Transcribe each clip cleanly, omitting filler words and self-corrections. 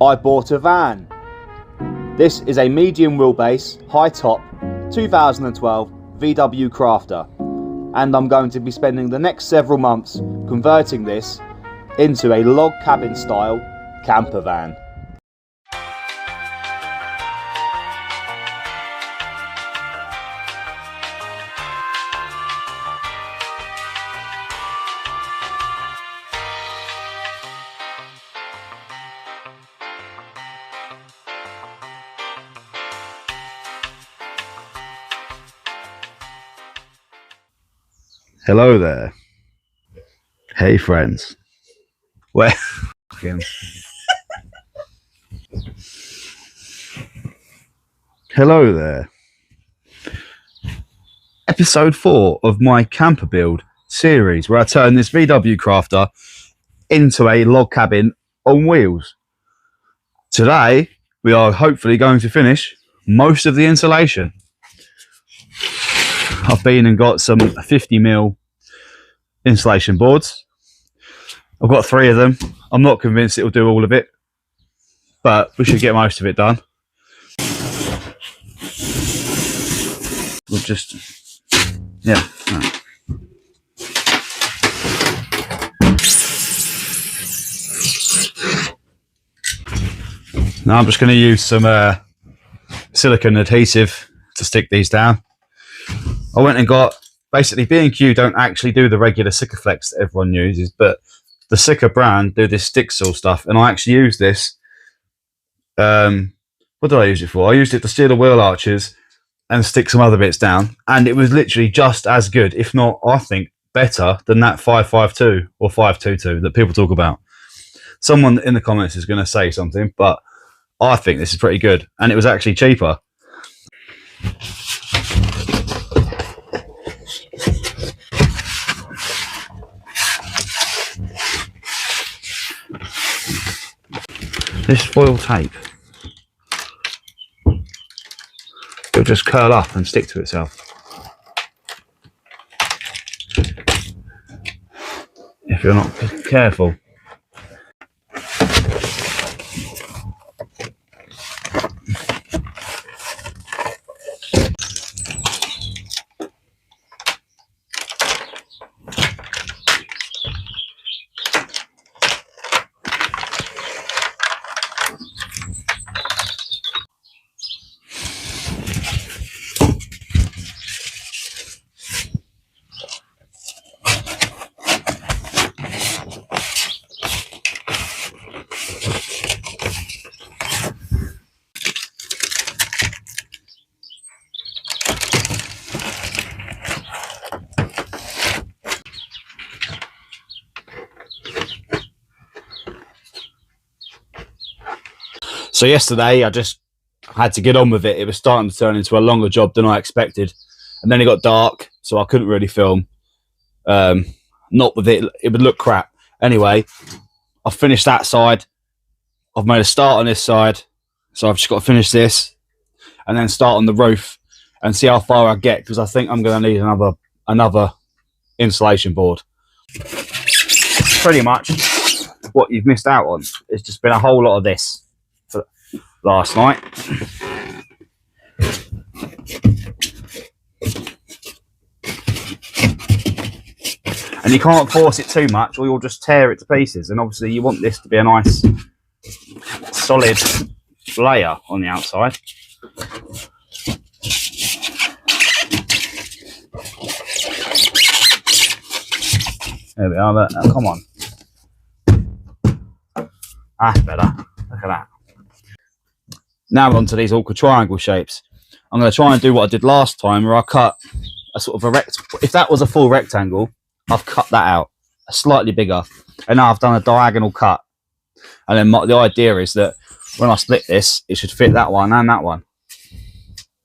I bought a van. This is a medium wheelbase, high top, 2012 VW Crafter, and I'm going to be spending the next several months converting this into a log cabin style camper van. Hello there. Hey friends. Where? Hello there. Episode 4 of my camper build series, where I turn this VW Crafter into a log cabin on wheels. Today we are hopefully going to finish most of the insulation. I've been and got some 50mm insulation boards. I've got 3 of them. I'm not convinced it'll do all of it, but we should get most of it done. We'll just, yeah. Now I'm just going to use some silicone adhesive to stick these down. I went and got, basically B&Q don't actually do the regular Sikaflex that everyone uses, but the Sika brand do this stick seal stuff, and I actually used this. What did I use it for? I used it to seal the wheel arches and stick some other bits down, and it was literally just as good, if not, I think, better than that 552 or 522 that people talk about. Someone in the comments is going to say something, but I think this is pretty good, and it was actually cheaper. This foil tape, it'll just curl up and stick to itself if you're not careful. So yesterday I just had to get on with it. It was starting to turn into a longer job than I expected, and then it got dark, so I couldn't really film. Not with it, it would look crap. Anyway, I've finished that side. I've made a start on this side, so I've just got to finish this and then start on the roof and see how far I get, because I think I'm going to need another insulation board. Pretty much what you've missed out on. It's just been a whole lot of this for last night. And you can't force it too much or you'll just tear it to pieces. And obviously you want this to be a nice solid layer on the outside. There we are. Now, come on. That's better. Look at that. Now we're on to these awkward triangle shapes. I'm going to try and do what I did last time, where I cut a sort of a if that was a full rectangle, I've cut that out slightly bigger, and now I've done a diagonal cut. And then the idea is that when I split this, it should fit that one and that one.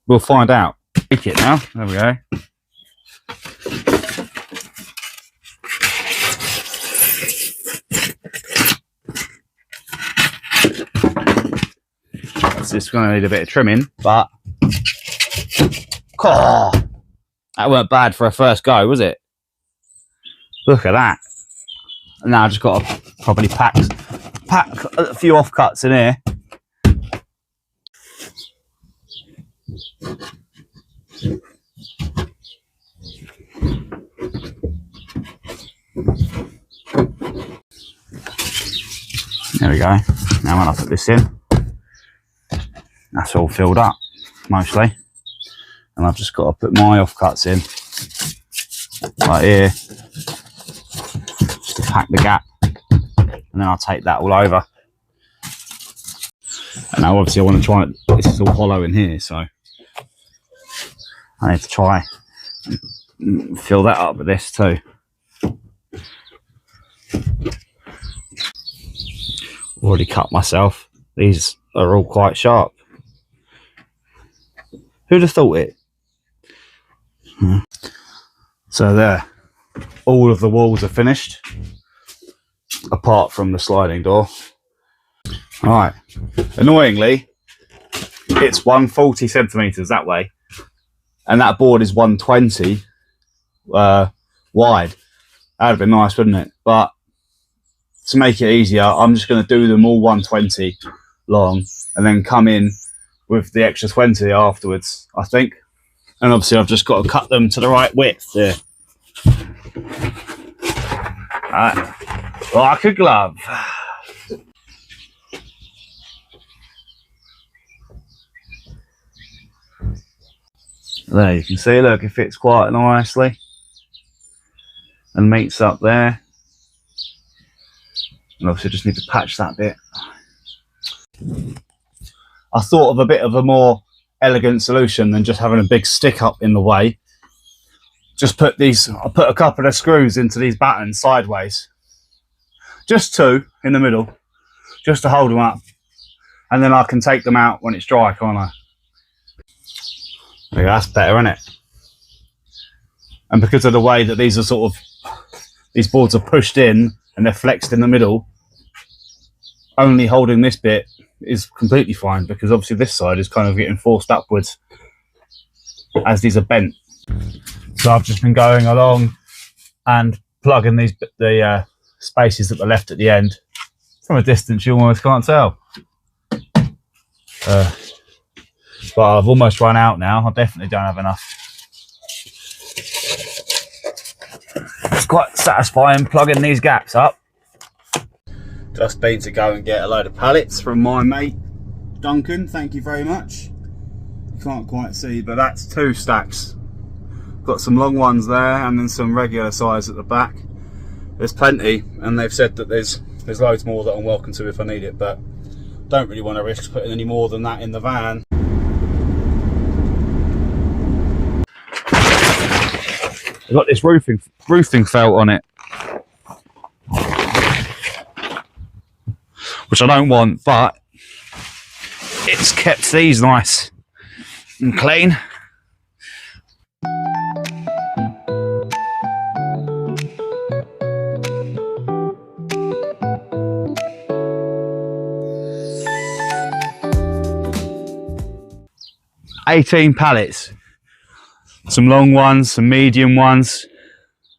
We'll find out. Pick it now. There we go. It's just going to need a bit of trimming, but oh, that weren't bad for a first go, was it? Look at that. And now I've just got to probably pack pack a few offcuts in here. There we go. Now when I put this in, that's all filled up mostly, and I've just got to put my offcuts in right here just to pack the gap, and then I'll take that all over. And now obviously I want to try it. This is all hollow in here, so I need to try and fill that up with this too. Already cut myself. These are all quite sharp. Who'd have thought it? So there, all of the walls are finished, apart from the sliding door. Alright, annoyingly, it's 140 centimetres that way, and that board is 120 wide. That'd have been nice, wouldn't it? But to make it easier, I'm just going to do them all 120 long and then come in with the extra 20 afterwards, I think. And obviously I've just got to cut them to the right width there. Like a glove. There you can see, look, it fits quite nicely and meets up there. And obviously just need to patch that bit. I thought of a bit of a more elegant solution than just having a big stick up in the way. Just put these, I put a couple of screws into these battens sideways. Just two in the middle, just to hold them up. And then I can take them out when it's dry, can't I? There you go, that's better, isn't it? And because of the way that these are sort of, these boards are pushed in and they're flexed in the middle, only holding this bit is completely fine, because obviously this side is kind of getting forced upwards as these are bent. So I've just been going along and plugging these the spaces that are left at the end. From a distance you almost can't tell. But I've almost run out now. I definitely don't have enough. It's quite satisfying plugging these gaps up. Just been to go and get a load of pallets from my mate Duncan, thank you very much. You can't quite see, but that's 2 stacks. Got some long ones there and then some regular size at the back. There's plenty, and they've said that there's loads more that I'm welcome to if I need it, but don't really want to risk putting any more than that in the van. I've got this roofing felt on it, which I don't want, but it's kept these nice and clean. $18 pallets, some long ones, some medium ones,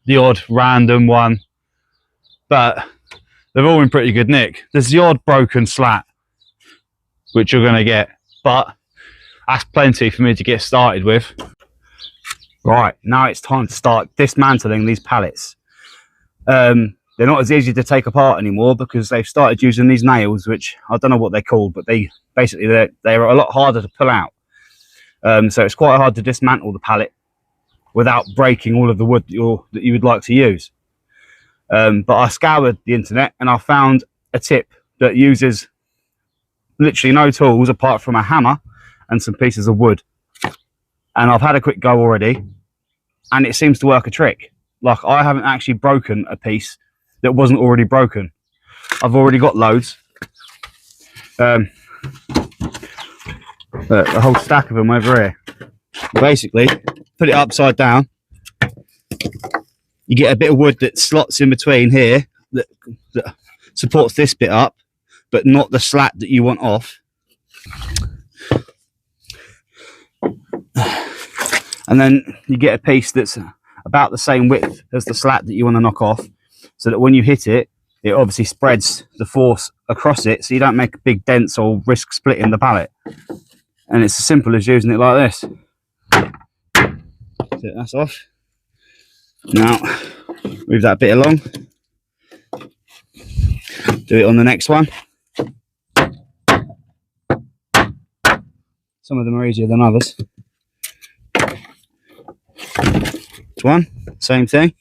the odd random one, but they're all in pretty good nick. There's the odd broken slat, which you're going to get, but that's plenty for me to get started with. Right, now it's time to start dismantling these pallets. They're not as easy to take apart anymore because they've started using these nails, which I don't know what they're called, but they're a lot harder to pull out. So it's quite hard to dismantle the pallet without breaking all of the wood that you would like to use. But I scoured the internet and I found a tip that uses literally no tools apart from a hammer and some pieces of wood. And I've had a quick go already and it seems to work a trick. Like, I haven't actually broken a piece that wasn't already broken. I've already got loads. A whole stack of them over here. Basically, put it upside down. You get a bit of wood that slots in between here that supports this bit up, but not the slat that you want off. And then you get a piece that's about the same width as the slat that you want to knock off, so that when you hit it, it obviously spreads the force across it, so you don't make big dents or risk splitting the pallet. And it's as simple as using it like this. So that's off. Now, move that bit along. Do it on the next one. Some of them are easier than others. This one, same thing.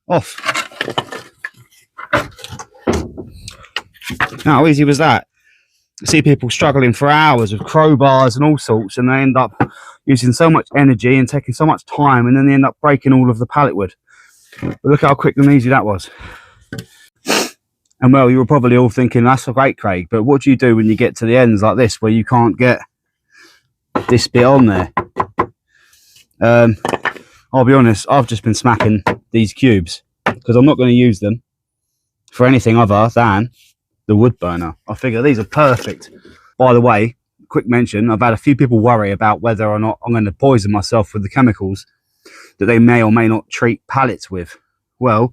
Off. Now, how easy was that? I see people struggling for hours with crowbars and all sorts, and they end up using so much energy and taking so much time, and then they end up breaking all of the pallet wood. But look how quick and easy that was. And well, you were probably all thinking, that's great, Craig, but what do you do when you get to the ends like this, where you can't get this bit on there? I'll be honest, I've just been smacking these cubes because I'm not going to use them for anything other than the wood burner. I figure these are perfect. By the way, quick mention, I've had a few people worry about whether or not I'm going to poison myself with the chemicals that they may or may not treat pallets with. Well,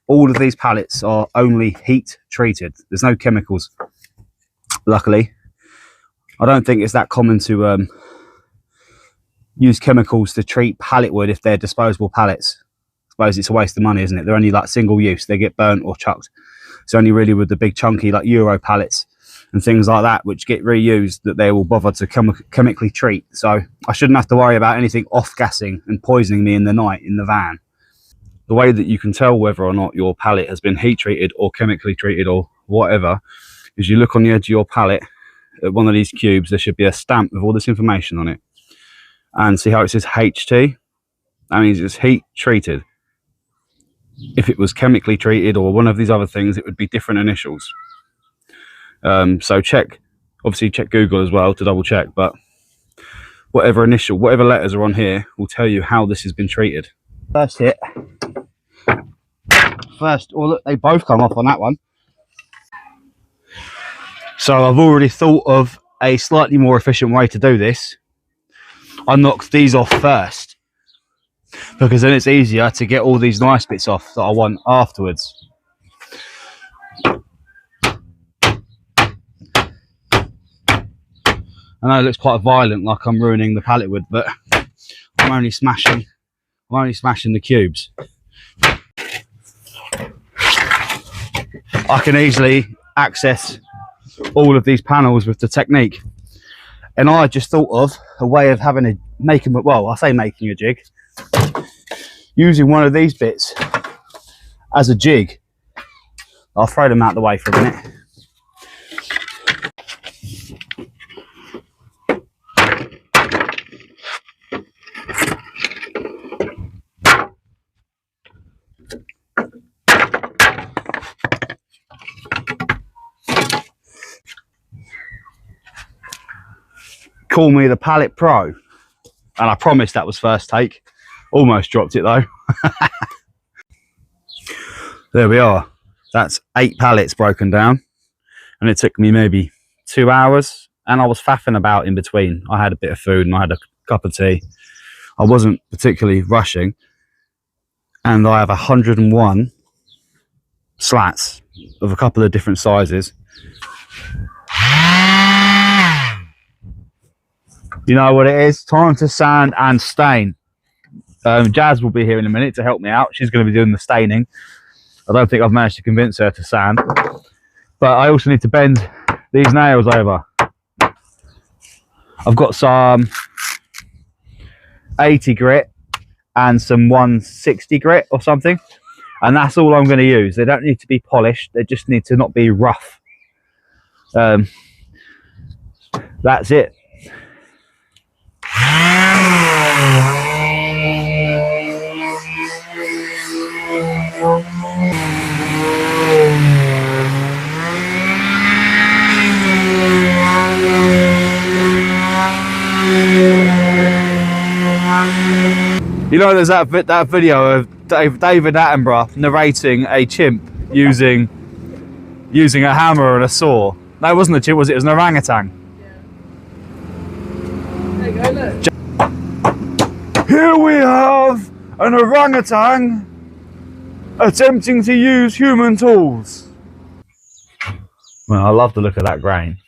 all of these pallets are only heat treated. There's no chemicals, luckily. I don't think it's that common to use chemicals to treat pallet wood if they're disposable pallets. I suppose it's a waste of money, isn't it? They're only like single use. They get burnt or chucked. It's only really with the big chunky like Euro pallets and things like that which get reused that they will bother to chemically treat. So I shouldn't have to worry about anything off-gassing and poisoning me in the night in the van. The way that you can tell whether or not your pallet has been heat treated or chemically treated or whatever is you look on the edge of your pallet at one of these cubes. There should be a stamp with all this information on it. And see how it says HT? That means it's heat treated. If it was chemically treated or one of these other things, it would be different initials. So obviously check Google as well to double check, but whatever letters are on here will tell you how this has been treated. First hit. Oh look, they both come off on that one. So I've already thought of a slightly more efficient way to do this. I knocked these off first, because then it's easier to get all these nice bits off that I want afterwards. I know it looks quite violent, like I'm ruining the pallet wood, but I'm only smashing the cubes. I can easily access all of these panels with the technique. And I just thought of a way of making a jig, using one of these bits as a jig. I'll throw them out the way for a minute. Call me the Pallet Pro, and I promise that was first take. Almost dropped it though. There we are. That's 8 pallets broken down, and it took me maybe 2 hours, and I was faffing about in between. I had a bit of food and I had a cup of tea. I wasn't particularly rushing, and I have 101 slats of a couple of different sizes. You know what it is? Time to sand and stain. Jazz will be here in a minute to help me out. She's going to be doing the staining. I don't think I've managed to convince her to sand, but I also need to bend these nails over. I've got some 80 grit and some 160 grit or something, and that's all I'm going to use. They don't need to be polished, they just need to not be rough. That's it. You know, there's that video of David Attenborough narrating a chimp using a hammer and a saw. No, it wasn't a chimp, was it? It was an orangutan. Yeah. There you go, look. Here we have an orangutan attempting to use human tools. Well, I love the look of that grain.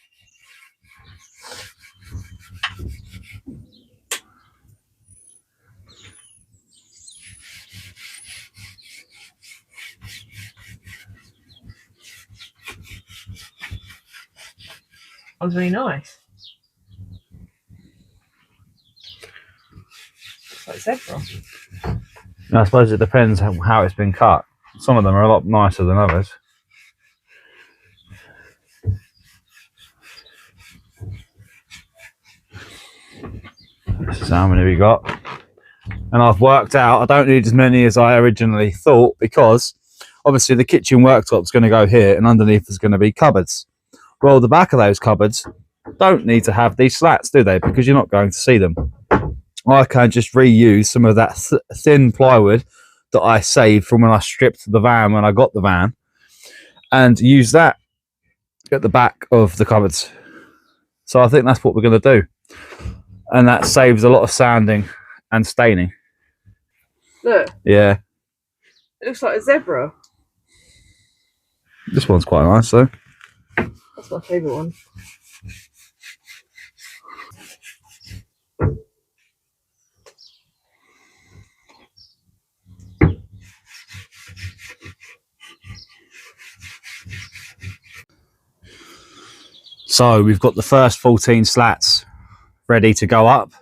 That was really nice. It's like zebra. I suppose it depends how it's been cut. Some of them are a lot nicer than others. This is how many we got. And I've worked out I don't need as many as I originally thought, because obviously the kitchen worktop's going to go here and underneath is going to be cupboards. Well, the back of those cupboards don't need to have these slats, do they? Because you're not going to see them. I can just reuse some of that thin plywood that I saved from when I stripped the van when I got the van, and use that at the back of the cupboards. So I think that's what we're going to do, and that saves a lot of sanding and staining. Look. Yeah. It looks like a zebra. This one's quite nice though. That's my favourite one. So we've got the first 14 slats ready to go up,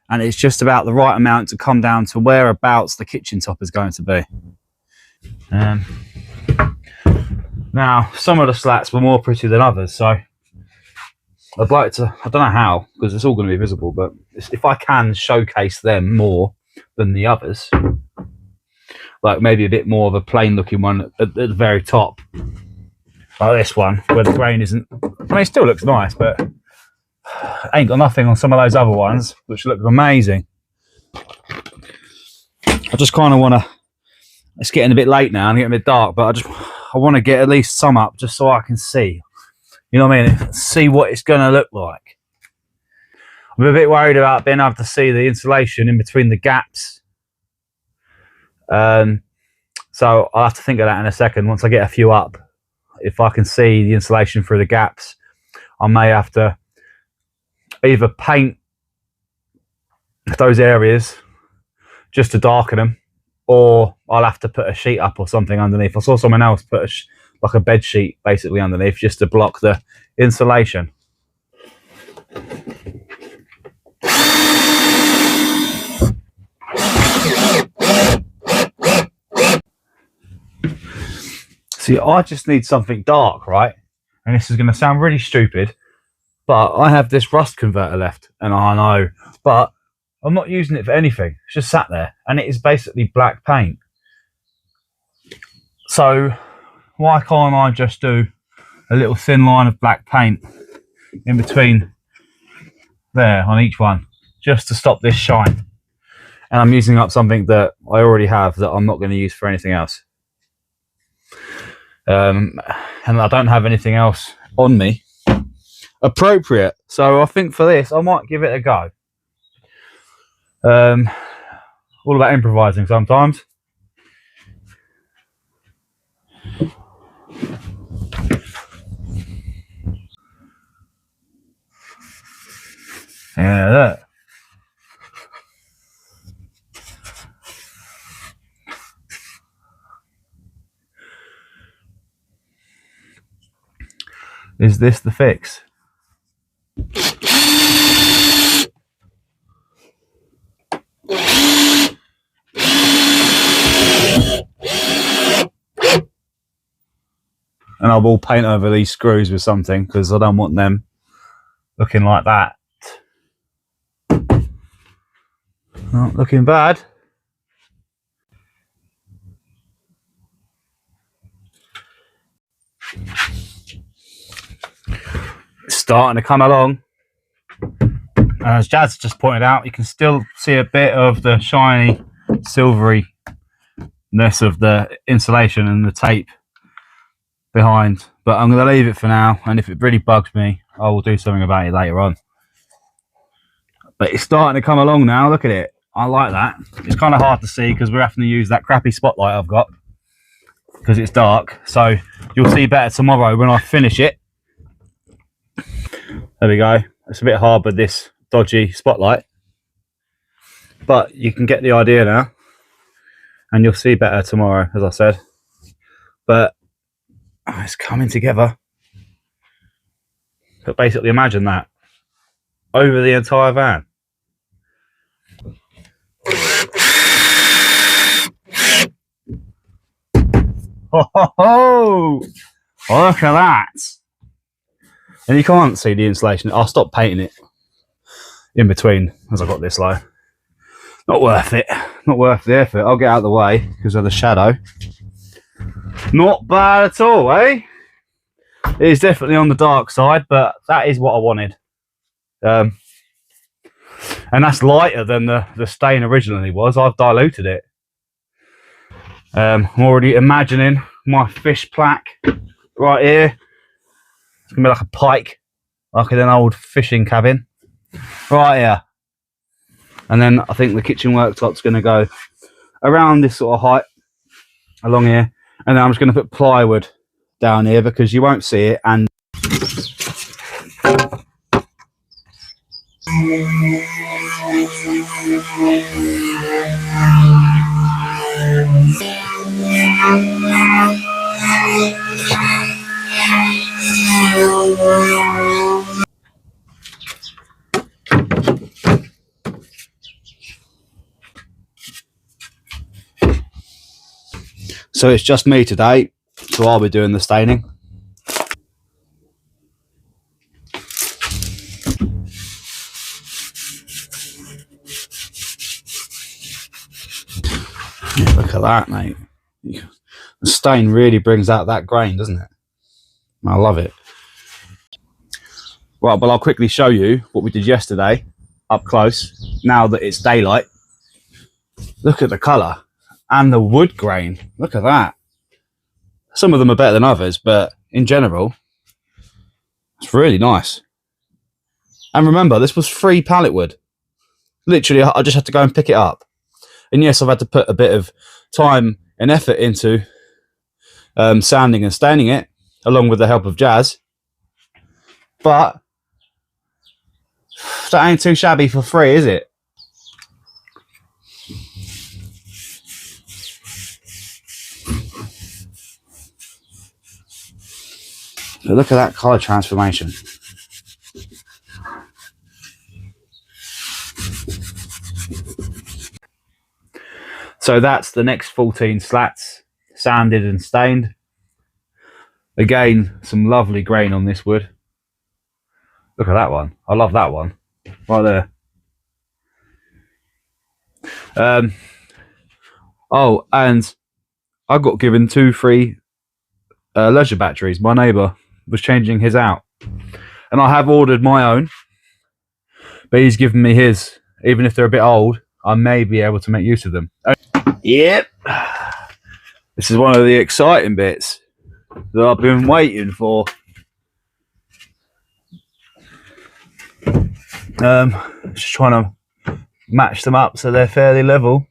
and it's just about the right amount to come down to whereabouts the kitchen top is going to be. Now, some of the slats were more pretty than others, so I'd like to, I don't know how, because it's all going to be visible, but if I can showcase them more than the others, like maybe a bit more of a plain looking one at the very top, like this one, where the grain isn't, I mean, it still looks nice, but ain't got nothing on some of those other ones, which look amazing. I just kind of want to, it's getting a bit late now and getting a bit dark, but I want to get at least some up just so I can see, you know what I mean, see what it's going to look like. I'm a bit worried about being able to see the insulation in between the gaps. So I'll have to think of that in a second once I get a few up. If I can see the insulation through the gaps, I may have to either paint those areas just to darken them, or I'll have to put a sheet up or something underneath. I saw someone else put like a bed sheet basically underneath just to block the insulation. See, I just need something dark, right? And this is going to sound really stupid, but I have this rust converter left, and I know, but I'm not using it for anything. It's just sat there, and it is basically black paint. So why can't I just do a little thin line of black paint in between there on each one, just to stop this shine? And I'm using up something that I already have that I'm not going to use for anything else. And I don't have anything else on me appropriate, so I think for this I might give it a go. All about improvising sometimes. Yeah, look. Is this the fix? And I will paint over these screws with something because I don't want them looking like that. Not looking bad. It's starting to come along. As Jazz just pointed out, you can still see a bit of the shiny silveryness of the insulation and the tape behind, but I'm going to leave it for now, and if it really bugs me I will do something about it later on. But it's starting to come along now. Look at it. I like that. It's kind of hard to see because we're having to use that crappy spotlight I've got, because it's dark. So you'll see better tomorrow when I finish it. There we go. It's a bit hard with this dodgy spotlight, but you can get the idea now, and you'll see better tomorrow, as I said. But it's coming together. But basically, imagine that over the entire van. Oh, look at that! And you can't see the insulation. I'll stop painting it in between as I got this low. Not worth it. Not worth the effort. I'll get out of the way because of the shadow. Not bad at all, eh? It is definitely on the dark side, but that is what I wanted. And that's lighter than the stain originally was. I've diluted it. I'm already imagining my fish plaque right here. It's gonna be like a pike, like in an old fishing cabin, right here. And then I think the kitchen worktop's gonna go around this sort of height along here, and then I'm just gonna put plywood down here because you won't see it. And so it's just me today, so I'll be doing the staining. Yeah, look at that, mate. The stain really brings out that grain, doesn't it? I love it. Right, well, I'll quickly show you what we did yesterday up close, now that it's daylight. Look at the colour and the wood grain. Look at that. Some of them are better than others, but in general, it's really nice. And remember, this was free pallet wood. Literally, I just had to go and pick it up. And yes, I've had to put a bit of time and effort into sanding and staining it, along with the help of Jazz. But that ain't too shabby for free, is it? So look at that colour transformation. So that's the next 14 slats, sanded and stained. Again, some lovely grain on this wood. Look at that one. I love that one. Right there. Oh, and I got given 2 free leisure batteries. My neighbour was changing his out. And I have ordered my own. But he's given me his. Even if they're a bit old, I may be able to make use of them. Yep. This is one of the exciting bits that I've been waiting for. Just trying to match them up so they're fairly level.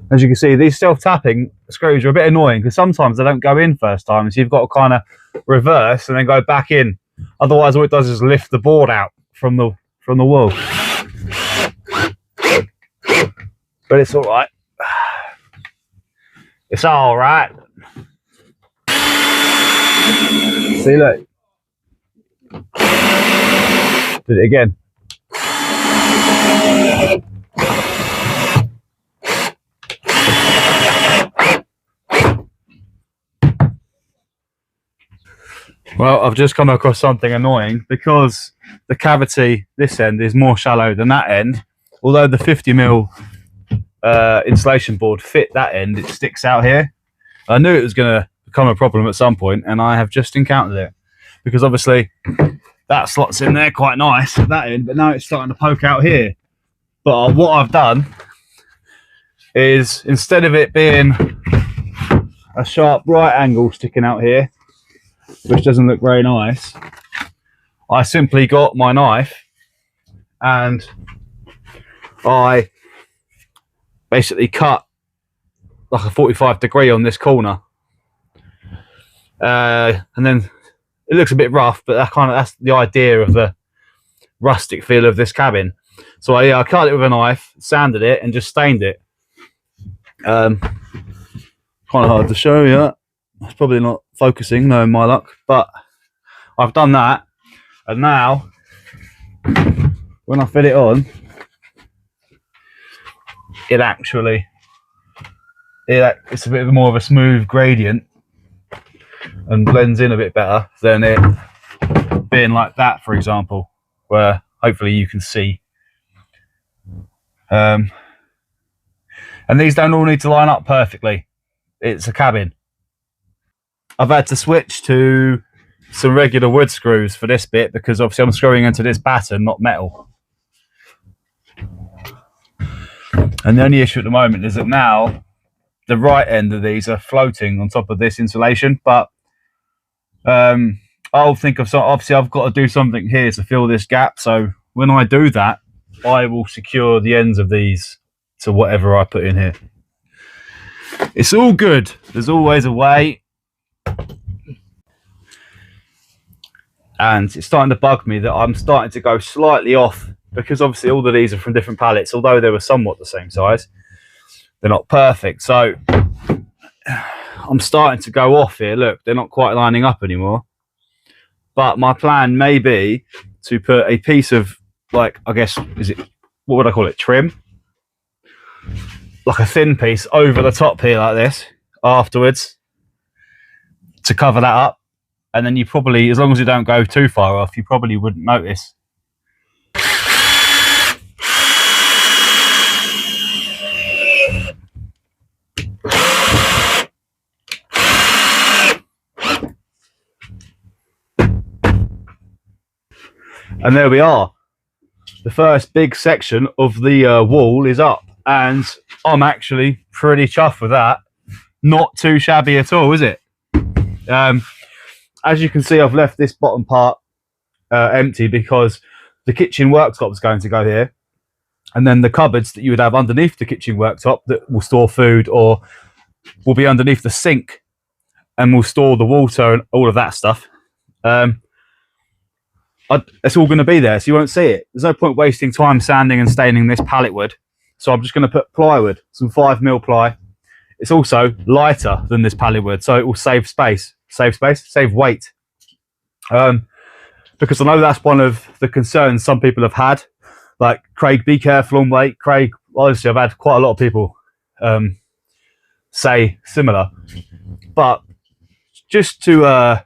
As you can see, these self-tapping screws are a bit annoying because sometimes they don't go in first time, so you've got to kind of reverse and then go back in. Otherwise, all it does is lift the board out from the wall. But it's all right. It's all right. See, look. Did it again. Well, I've just come across something annoying because the cavity this end is more shallow than that end. Although the 50mm insulation board fit that end, it sticks out here. I knew it was going to become a problem at some point, and I have just encountered it. Because obviously that slots in there quite nice at that end, but now it's starting to poke out here. But what I've done is, instead of it being a sharp right angle sticking out here, which doesn't look very nice, I simply got my knife and I basically cut like a 45-degree on this corner, and then it looks a bit rough, but that's the idea of the rustic feel of this cabin. So I cut it with a knife, sanded it, and just stained it. Kind of hard to show you. It's probably not focusing, knowing my luck, but I've done that, and now when I fit it on, it's a bit more of a smooth gradient and blends in a bit better than it being like that, for example, where hopefully you can see. And these don't all need to line up perfectly. It's a cabin. I've had to switch to some regular wood screws for this bit because obviously I'm screwing into this batten, not metal. And the only issue at the moment is that now the right end of these are floating on top of this insulation, but I'll think of some. Obviously I've got to do something here to fill this gap, so when I do that I will secure the ends of these to whatever I put in here. It's all good, there's always a way. And it's starting to bug me that I'm starting to go slightly off, because obviously all of these are from different pallets, although they were somewhat the same size. They're not perfect, so I'm starting to go off here. Look, they're not quite lining up anymore. But my plan may be to put a piece of, like, I guess, what would I call it, trim? Like a thin piece over the top here like this afterwards to cover that up. And then you probably, as long as you don't go too far off, you probably wouldn't notice. And there we are. The first big section of the wall is up, and I'm actually pretty chuffed with that. Not too shabby at all, is it? As you can see, I've left this bottom part empty because the kitchen worktop is going to go here, and then the cupboards that you would have underneath the kitchen worktop that will store food or will be underneath the sink and will store the water and all of that stuff. It's all going to be there, so you won't see it. There's no point wasting time sanding and staining this pallet wood, so I'm just going to put plywood, some 5mm ply. It's also lighter than this pallet wood, so it will save space, save weight. Because I know that's one of the concerns some people have had. Like, Craig, be careful on weight. Craig, honestly, I've had quite a lot of people say similar. But just to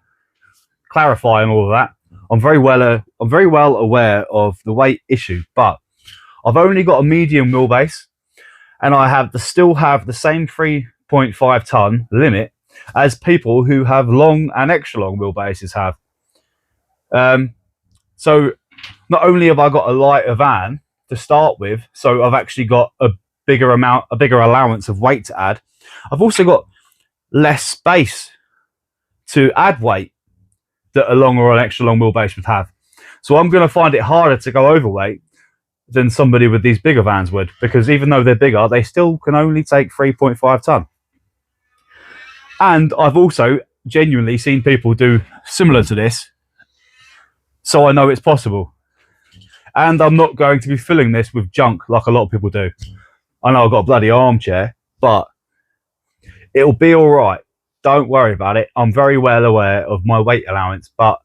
clarify on all of that, I'm very well aware of the weight issue, but I've only got a medium wheelbase, and I still have the same 3.5 ton limit as people who have long and extra long wheelbases have. So not only have I got a lighter van to start with, so I've actually got a bigger allowance of weight to add, I've also got less space to add weight that a long or an extra long wheelbase would have. So I'm going to find it harder to go overweight than somebody with these bigger vans would, because even though they're bigger, they still can only take 3.5 ton. And I've also genuinely seen people do similar to this, so I know it's possible. And I'm not going to be filling this with junk like a lot of people do. I know I've got a bloody armchair, but it'll be all right. Don't worry about it. I'm very well aware of my weight allowance, but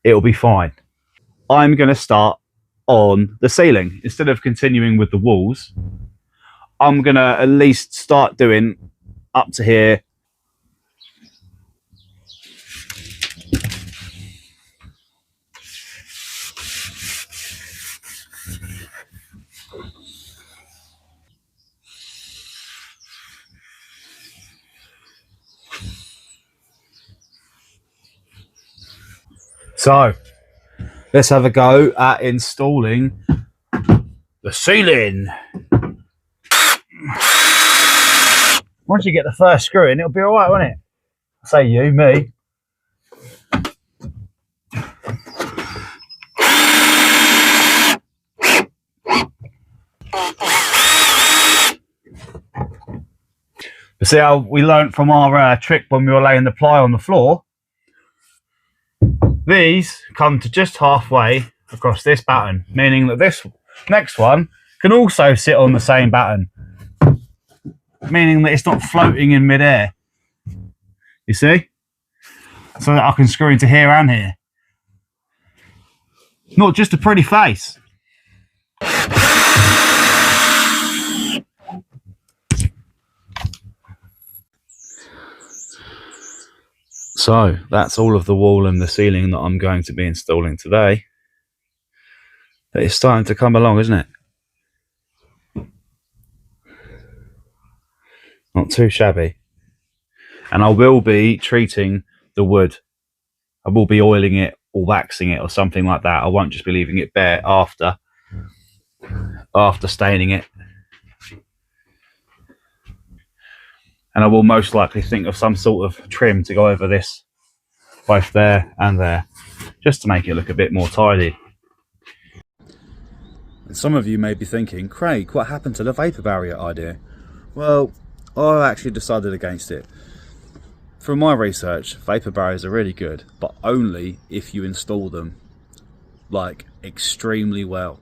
it'll be fine. I'm going to start on the ceiling. Instead of continuing with the walls, I'm going to at least start doing up to here. So let's have a go at installing the ceiling. Once you get the first screw in, it'll be all right, won't it? Say you, me. But see how we learnt from our trick when we were laying the ply on the floor? These come to just halfway across this batten, meaning that this next one can also sit on the same batten, meaning that it's not floating in midair. You see? So that I can screw into here and here. Not just a pretty face. So that's all of the wall and the ceiling that I'm going to be installing today. But it's starting to come along, isn't it? Not too shabby. And I will be treating the wood. I will be oiling it or waxing it or something like that. I won't just be leaving it bare after staining it. And I will most likely think of some sort of trim to go over this, both there and there, just to make it look a bit more tidy. Some of you may be thinking, Craig, what happened to the vapor barrier idea? Well, I actually decided against it. From my research, vapor barriers are really good, but only if you install them like extremely well,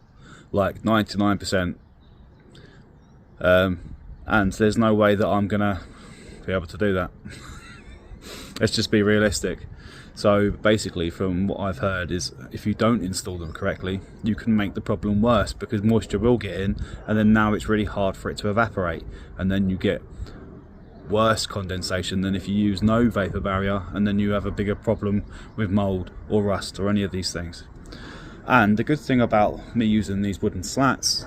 like 99%. And there's no way that I'm gonna be able to do that. Let's just be realistic. So basically, from what I've heard, is if you don't install them correctly, you can make the problem worse, because moisture will get in, and then now it's really hard for it to evaporate, and then you get worse condensation than if you use no vapor barrier, and then you have a bigger problem with mold or rust or any of these things. And the good thing about me using these wooden slats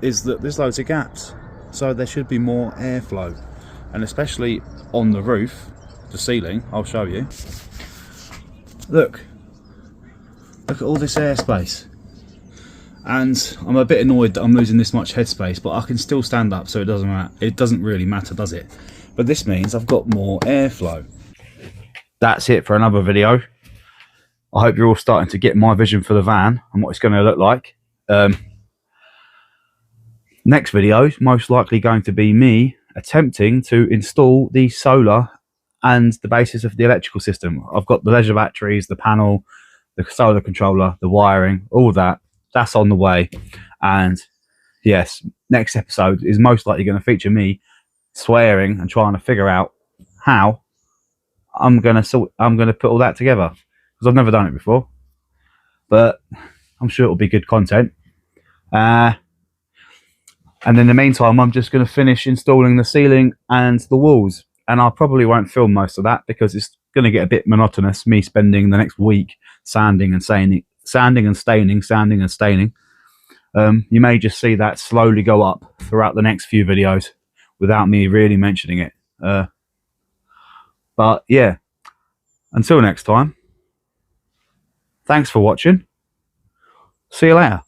is that there's loads of gaps, so there should be more airflow, and especially on the roof, the ceiling. I'll show you. Look at all this airspace, and I'm a bit annoyed that I'm losing this much headspace, but I can still stand up, so it doesn't matter. It doesn't really matter, does it? But this means I've got more airflow. That's it for another video. I hope you're all starting to get my vision for the van and what it's going to look like. Next video is most likely going to be me attempting to install the solar and the basis of the electrical system. I've got the leisure batteries, the panel, the solar controller, the wiring, all that. That's on the way. And yes, next episode is most likely going to feature me swearing and trying to figure out how I'm going to put all that together, because I've never done it before. But I'm sure it'll be good content. And in the meantime, I'm just going to finish installing the ceiling and the walls. And I probably won't film most of that, because it's going to get a bit monotonous, me spending the next week sanding and staining. You may just see that slowly go up throughout the next few videos without me really mentioning it. But yeah, until next time, thanks for watching. See you later.